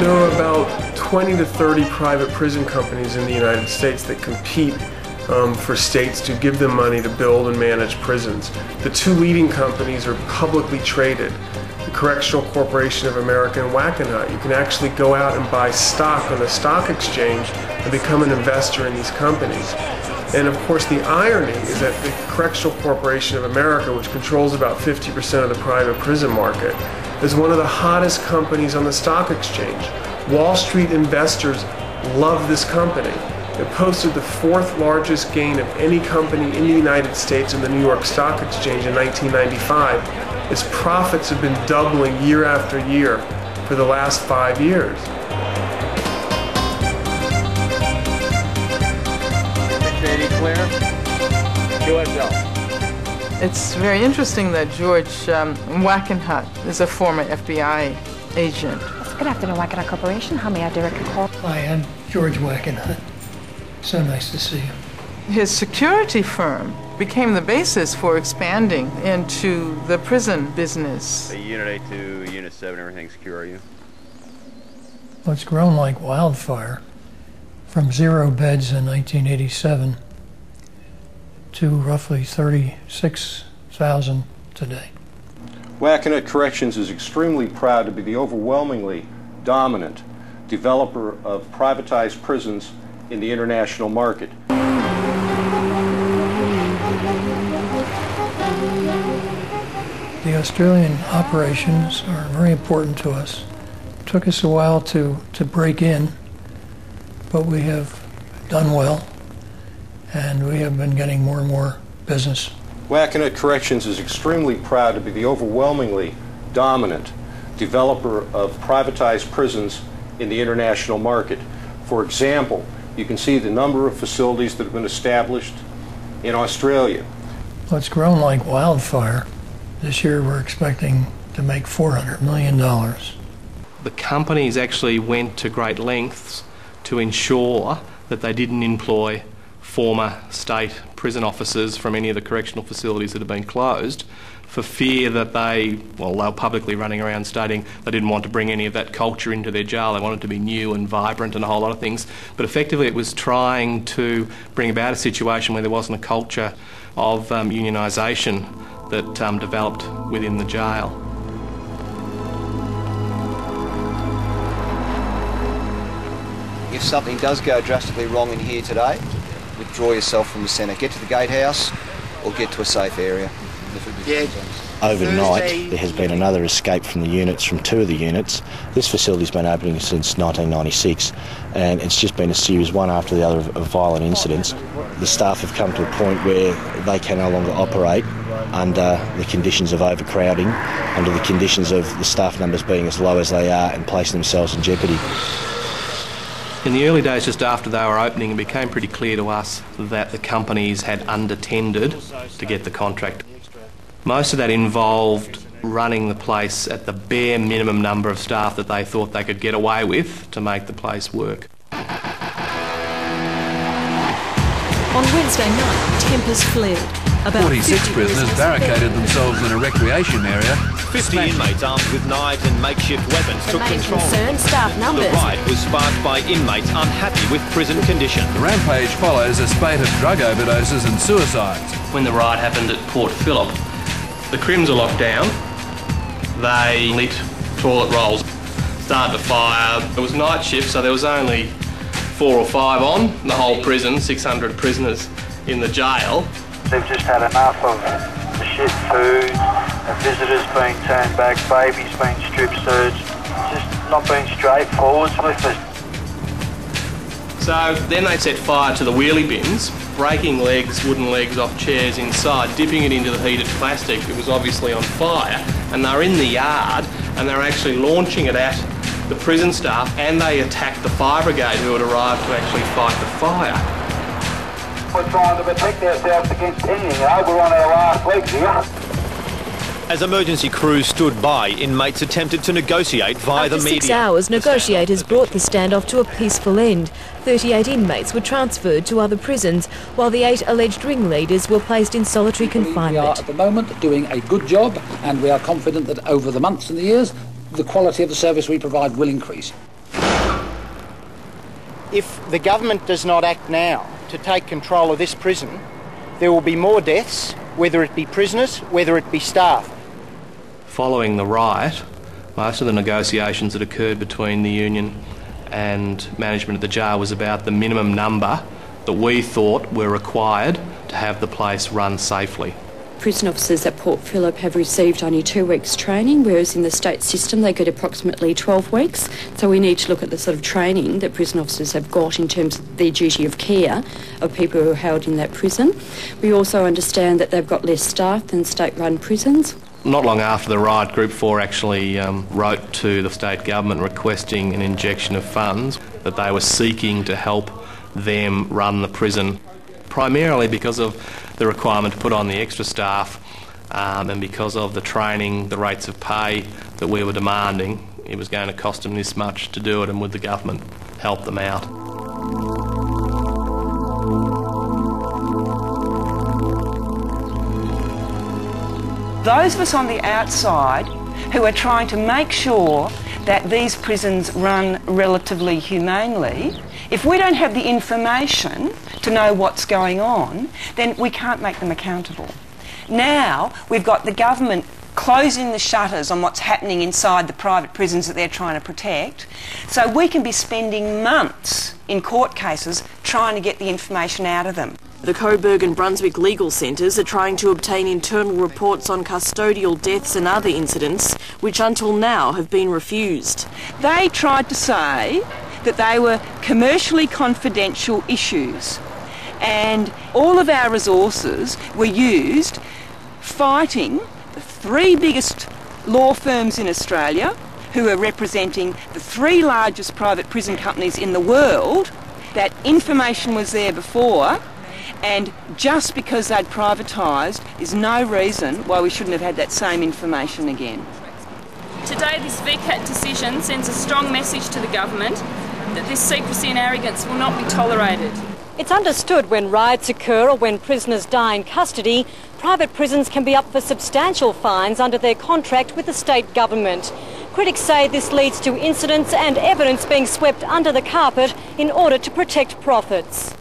There are about 20 to 30 private prison companies in the United States that compete for states to give them money to build and manage prisons. The two leading companies are publicly traded, the Correctional Corporation of America and Wackenhut. You can actually go out and buy stock on the stock exchange and become an investor in these companies. And of course the irony is that the Correctional Corporation of America, which controls about 50% of the private prison market, is one of the hottest companies on the stock exchange. Wall Street investors love this company. It posted the fourth largest gain of any company in the United States in the New York Stock Exchange in 1995. Its profits have been doubling year after year for the last 5 years. It's very interesting that George Wackenhut is a former FBI agent. Good afternoon, Wackenhut Corporation. How may I direct your call? Hi, I'm George Wackenhut. So nice to see you. His security firm became the basis for expanding into the prison business. Unit 8 to Unit 7, everything secure, are you? Well, it's grown like wildfire from 0 beds in 1987 to roughly 36,000 today. Wackenhut Corrections is extremely proud to be the overwhelmingly dominant developer of privatized prisons in the international market. The Australian operations are very important to us. It took us a while to break in, but we have done well, and we have been getting more and more business. Wackenhut Corrections is extremely proud to be the overwhelmingly dominant developer of privatized prisons in the international market. For example, you can see the number of facilities that have been established in Australia. Well, it's grown like wildfire. This year we're expecting to make $400 million. The companies actually went to great lengths to ensure that they didn't employ former state prison officers from any of the correctional facilities that have been closed, for fear that they were publicly running around stating they didn't want to bring any of that culture into their jail. They wanted to be new and vibrant and a whole lot of things. But effectively it was trying to bring about a situation where there wasn't a culture of unionisation that developed within the jail. If something does go drastically wrong in here today, withdraw yourself from the centre. Get to the gatehouse or get to a safe area. Overnight, there has been another escape from the units, from 2 of the units. This facility's been opening since 1996, and it's just been a series, one after the other, of violent incidents. The staff have come to a point where they can no longer operate under the conditions of overcrowding, under the conditions of the staff numbers being as low as they are and placing themselves in jeopardy. In the early days, just after they were opening, it became pretty clear to us that the companies had under-tendered to get the contract. Most of that involved running the place at the bare minimum number of staff that they thought they could get away with to make the place work. On Wednesday night, tempers flared. About 46 prisoners barricaded themselves in a recreation area. 50 inmates armed with knives and makeshift weapons took control. Staff numbers. The riot was sparked by inmates unhappy with prison conditions. The rampage follows a spate of drug overdoses and suicides. When the riot happened at Port Phillip, the Crims were locked down. They lit toilet rolls, started to fire. It was night shift, so there was only 4 or 5 on the whole prison, 600 prisoners in the jail. They've just had enough of the shit food, and visitors being turned back, babies being strip searched, just not being straightforward with it. So then they set fire to the wheelie bins, breaking legs, wooden legs off chairs inside, dipping it into the heated plastic. It was obviously on fire, and they're in the yard, and they're actually launching it at the prison staff, and they attacked the fire brigade who had arrived to actually fight the fire. We're trying to protect ourselves against anything, we're on our last legs here. As emergency crews stood by, inmates attempted to negotiate via the media. After 6 hours, negotiators brought the standoff to a peaceful end. 38 inmates were transferred to other prisons, while the 8 alleged ringleaders were placed in solitary confinement. We are at the moment doing a good job, and we are confident that over the months and the years, the quality of the service we provide will increase. If the government does not act now to take control of this prison, there will be more deaths, whether it be prisoners, whether it be staff. Following the riot, most of the negotiations that occurred between the union and management of the jail was about the minimum number that we thought were required to have the place run safely. Prison officers at Port Phillip have received only 2 weeks training, whereas in the state system they get approximately 12 weeks. So we need to look at the sort of training that prison officers have got in terms of their duty of care of people who are held in that prison. We also understand that they've got less staff than state-run prisons. Not long after the riot, Group 4 actually wrote to the state government requesting an injection of funds that they were seeking to help them run the prison, primarily because of the requirement to put on the extra staff and because of the training, the rates of pay that we were demanding. It was going to cost them this much to do it, and would the government help them out? Those of us on the outside who are trying to make sure that these prisons run relatively humanely, if we don't have the information to know what's going on, then we can't make them accountable. Now we've got the government closing the shutters on what's happening inside the private prisons that they're trying to protect, so we can be spending months in court cases trying to get the information out of them. The Coburg and Brunswick legal centres are trying to obtain internal reports on custodial deaths and other incidents, which until now have been refused. They tried to say that they were commercially confidential issues, and all of our resources were used fighting the 3 biggest law firms in Australia, who are representing the 3 largest private prison companies in the world. That information was there before, and just because they'd privatised is no reason why we shouldn't have had that same information again. Today, this VCAT decision sends a strong message to the government that this secrecy and arrogance will not be tolerated. It's understood when riots occur or when prisoners die in custody, private prisons can be up for substantial fines under their contract with the state government. Critics say this leads to incidents and evidence being swept under the carpet in order to protect profits.